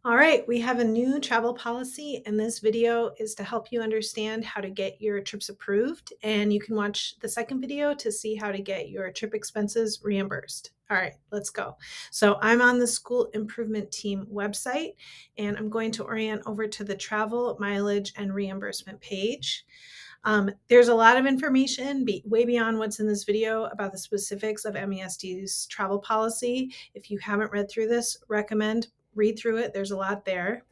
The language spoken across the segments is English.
All right, we have a new travel policy, and this video is to help you understand how to get your trips approved. And you can watch the second video to see how to get your trip expenses reimbursed. All right, let's go. So I'm on the School Improvement Team website, and I'm going to orient over to the travel, mileage, and reimbursement page. There's a lot of information way beyond what's in this video about the specifics of MESD's travel policy. If you haven't read through this, recommend read through it. There's a lot there.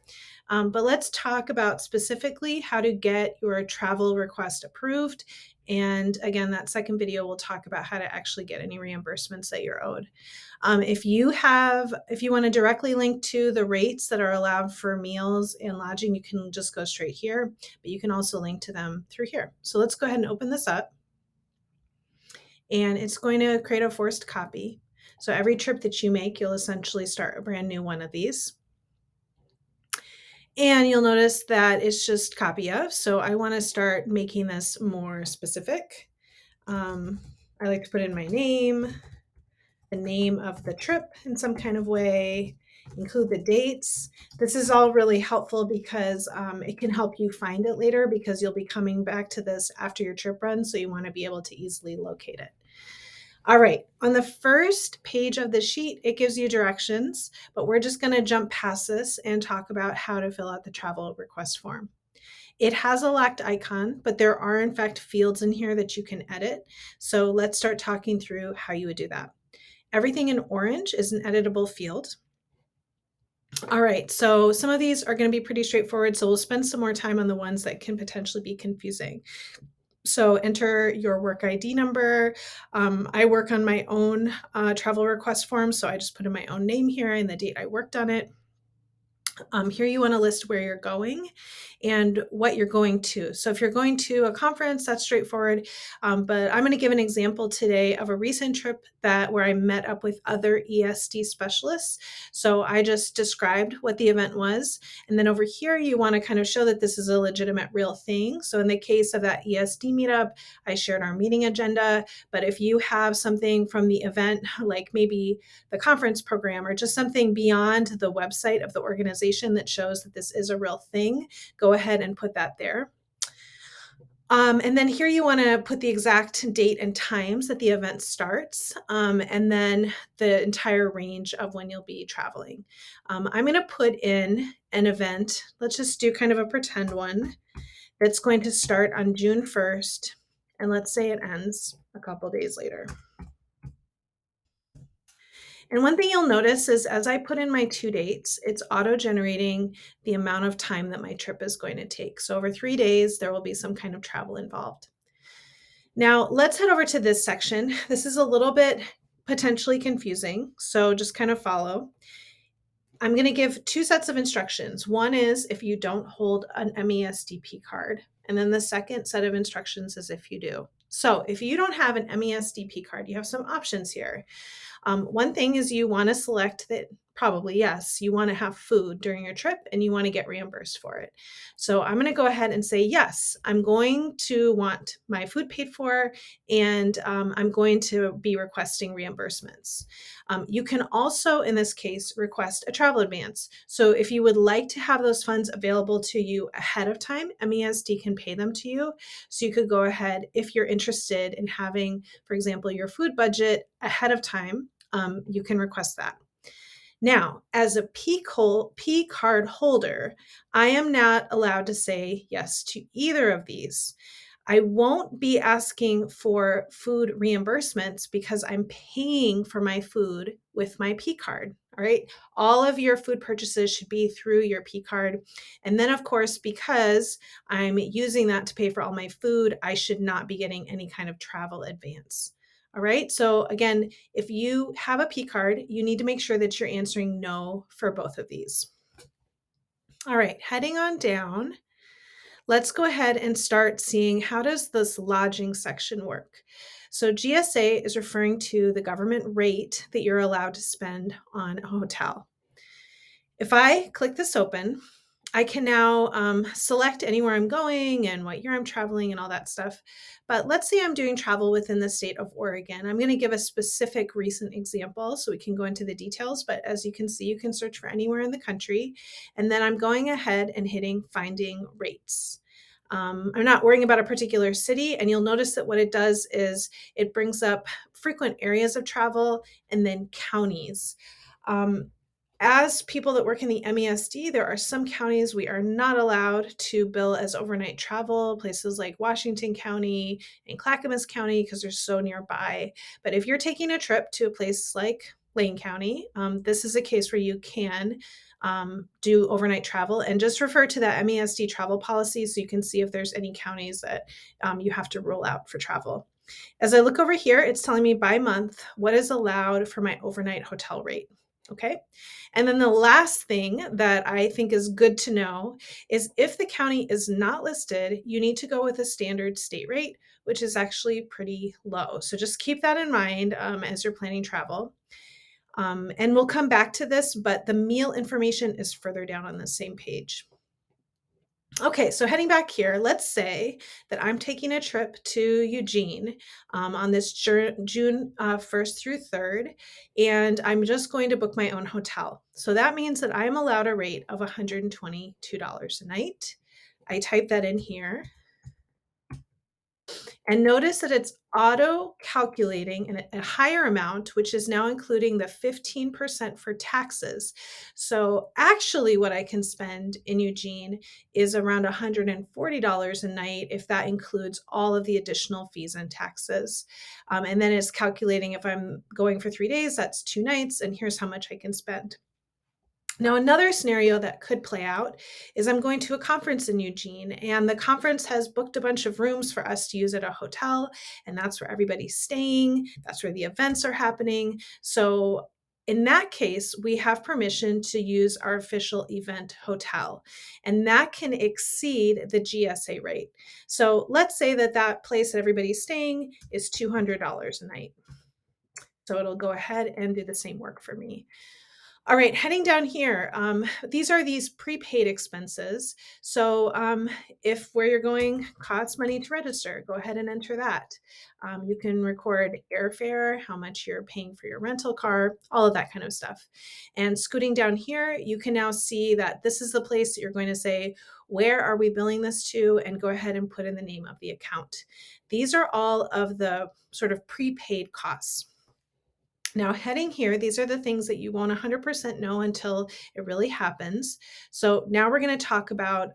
But let's talk about specifically how to get your travel request approved. And again, that second video will talk about how to actually get any reimbursements that you're owed. If you want to directly link to the rates that are allowed for meals and lodging, you can just go straight here, but you can also link to them through here. So let's go ahead and open this up. And it's going to create a forced copy. So every trip that you make, you'll essentially start a brand new one of these. And you'll notice that it's just copy of. So I want to start making this more specific. I like to put in my name, the name of the trip in some kind of way, include the dates. This is all really helpful because it can help you find it later because you'll be coming back to this after your trip run. So you want to be able to easily locate it. All right, on the first page of the sheet, it gives you directions, but we're just going to jump past this and talk about how to fill out the travel request form. It has a locked icon, but there are in fact fields in here that you can edit. So let's start talking through how you would do that. Everything in orange is an editable field. All right, so some of these are going to be pretty straightforward, so we'll spend some more time on the ones that can potentially be confusing. So enter your work ID number. I work on my own travel request form, so I just put in my own name here and the date I worked on it. Here you want to list where you're going and what you're going to. So if you're going to a conference, that's straightforward. But I'm going to give an example today of a recent trip where I met up with other ESD specialists. So I just described what the event was. And then over here, you want to kind of show that this is a legitimate real thing. So in the case of that ESD meetup, I shared our meeting agenda. But if you have something from the event, like maybe the conference program or just something beyond the website of the organization that shows that this is a real thing, go ahead and put that there. And then here you want to put the exact date and times that the event starts, and then the entire range of when you'll be traveling. I'm going to put in an event. Let's just do kind of a pretend one that's going to start on June 1st, and let's say it ends a couple days later. And one thing you'll notice is as I put in my 2 dates, it's auto-generating the amount of time that my trip is going to take. So over 3 days, there will be some kind of travel involved. Now let's head over to this section. This is a little bit potentially confusing, so just kind of follow. I'm going to give 2 sets of instructions. One is if you don't hold an MESDP card, and then the second set of instructions is if you do. So if you don't have an MESDP card, you have some options here. One thing is you want to select that probably, yes, you want to have food during your trip and you want to get reimbursed for it. So I'm going to go ahead and say, yes, I'm going to want my food paid for and I'm going to be requesting reimbursements. You can also, in this case, request a travel advance. So if you would like to have those funds available to you ahead of time, MESD can pay them to you. So you could go ahead if you're interested in having, for example, your food budget ahead of time. You can request that. Now, as a P card holder, I am not allowed to say yes to either of these. I won't be asking for food reimbursements because I'm paying for my food with my P card. All right. All of your food purchases should be through your P card. And then, of course, because I'm using that to pay for all my food, I should not be getting any kind of travel advance. All right. So again, if you have a P card, you need to make sure that you're answering no for both of these. All right. Heading on down. Let's go ahead and start seeing how does this lodging section work. So GSA is referring to the government rate that you're allowed to spend on a hotel. If I click this open, I can now select anywhere I'm going and what year I'm traveling and all that stuff. But let's say I'm doing travel within the state of Oregon. I'm going to give a specific recent example so we can go into the details. But as you can see, you can search for anywhere in the country. And then I'm going ahead and hitting finding rates. I'm not worrying about a particular city. And you'll notice that what it does is it brings up frequent areas of travel and then counties. Um, as people that work in the MESD, there are some counties we are not allowed to bill as overnight travel, places like Washington County and Clackamas County, because they're so nearby. But if you're taking a trip to a place like Lane County, this is a case where you can do overnight travel, and just refer to that MESD travel policy so you can see if there's any counties that you have to rule out for travel. As I look over here, it's telling me by month what is allowed for my overnight hotel rate. Okay. And then the last thing that I think is good to know is if the county is not listed, you need to go with a standard state rate, which is actually pretty low. So just keep that in mind as you're planning travel. And we'll come back to this, but the meal information is further down on the same page. Okay, so heading back here, let's say that I'm taking a trip to Eugene on this June 1st through 3rd, and I'm just going to book my own hotel. So that means that I'm allowed a rate of $122 a night. I type that in here. And notice that it's auto calculating a higher amount, which is now including the 15% for taxes. So actually what I can spend in Eugene is around $140 a night if that includes all of the additional fees and taxes. And then it's calculating if I'm going for 3 days, that's 2 nights, and here's how much I can spend. Now, another scenario that could play out is I'm going to a conference in Eugene, and the conference has booked a bunch of rooms for us to use at a hotel, and that's where everybody's staying. That's where the events are happening. So, in that case, we have permission to use our official event hotel, and that can exceed the GSA rate. So, let's say that that place that everybody's staying is $200 a night. So, it'll go ahead and do the same work for me. All right, heading down here, these prepaid expenses. So if where you're going costs money to register, go ahead and enter that. You can record airfare, how much you're paying for your rental car, all of that kind of stuff. And scooting down here, you can now see that this is the place that you're going to say, where are we billing this to? And go ahead and put in the name of the account. These are all of the sort of prepaid costs. Now, heading here, these are the things that you won't 100% know until it really happens. So now we're going to talk about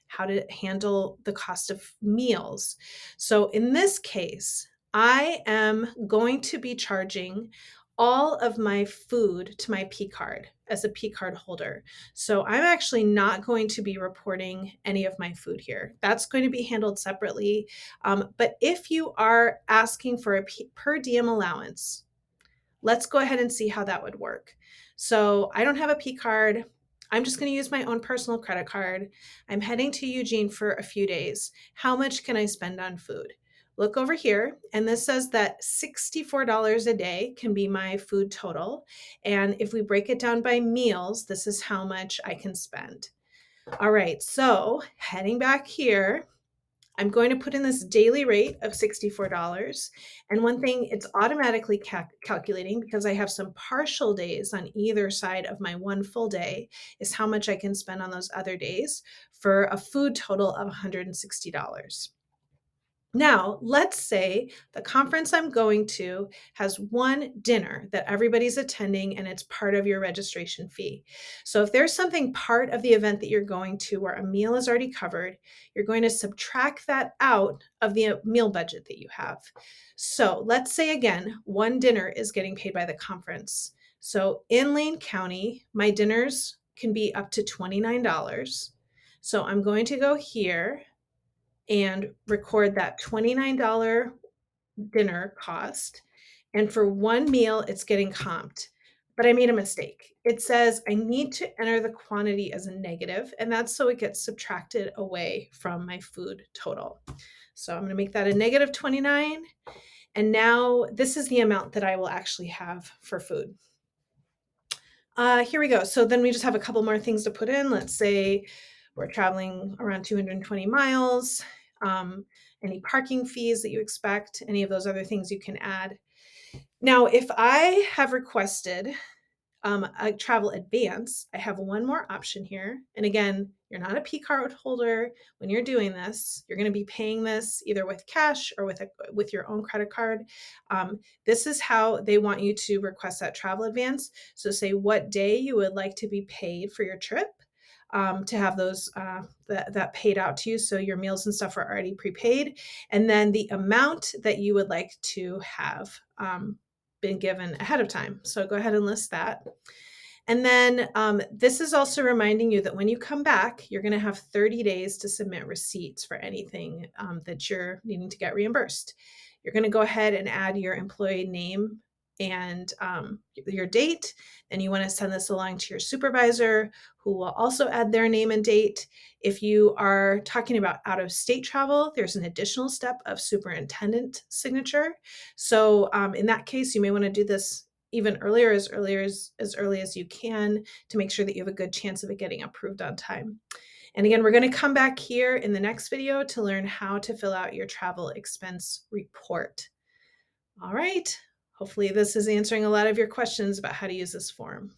how to handle the cost of meals. So in this case, I am going to be charging all of my food to my P card as a P card holder. So I'm actually not going to be reporting any of my food here. That's going to be handled separately. But if you are asking for a per diem allowance, let's go ahead and see how that would work. So I don't have a P card. I'm just going to use my own personal credit card. I'm heading to Eugene for a few days. How much can I spend on food? Look over here, and this says that $64 a day can be my food total. And if we break it down by meals, this is how much I can spend. All right, so heading back here, I'm going to put in this daily rate of $64. And one thing it's automatically calculating, because I have some partial days on either side of my one full day, is how much I can spend on those other days for a food total of $160. Now, let's say the conference I'm going to has one dinner that everybody's attending and it's part of your registration fee. So if there's something part of the event that you're going to where a meal is already covered, you're going to subtract that out of the meal budget that you have. So let's say again, one dinner is getting paid by the conference. So in Lane County, my dinners can be up to $29. So I'm going to go here and record that $29 dinner cost. And for one meal, it's getting comped. But I made a mistake. It says I need to enter the quantity as a negative, and that's so it gets subtracted away from my food total. So I'm going to make that a negative 29. And now this is the amount that I will actually have for food. Here we go. So then we just have a couple more things to put in. Let's say we're traveling around 220 miles. Any parking fees that you expect, any of those other things you can add. Now, if I have requested a travel advance, I have one more option here. And again, you're not a P card holder when you're doing this. You're going to be paying this either with cash or with your own credit card. This is how they want you to request that travel advance. So say what day you would like to be paid for your trip. To have those that paid out to you, so your meals and stuff are already prepaid, and then the amount that you would like to have been given ahead of time. So go ahead and list that. And then this is also reminding you that when you come back, you're going to have 30 days to submit receipts for anything that you're needing to get reimbursed. You're going to go ahead and add your employee name and your date. And you want to send this along to your supervisor, who will also add their name and date. If you are talking about out of state travel, there's an additional step of superintendent signature. So in that case, you may want to do this even earlier, as early as you can, to make sure that you have a good chance of it getting approved on time. And again, we're going to come back here in the next video to learn how to fill out your travel expense report. All right. Hopefully this is answering a lot of your questions about how to use this form.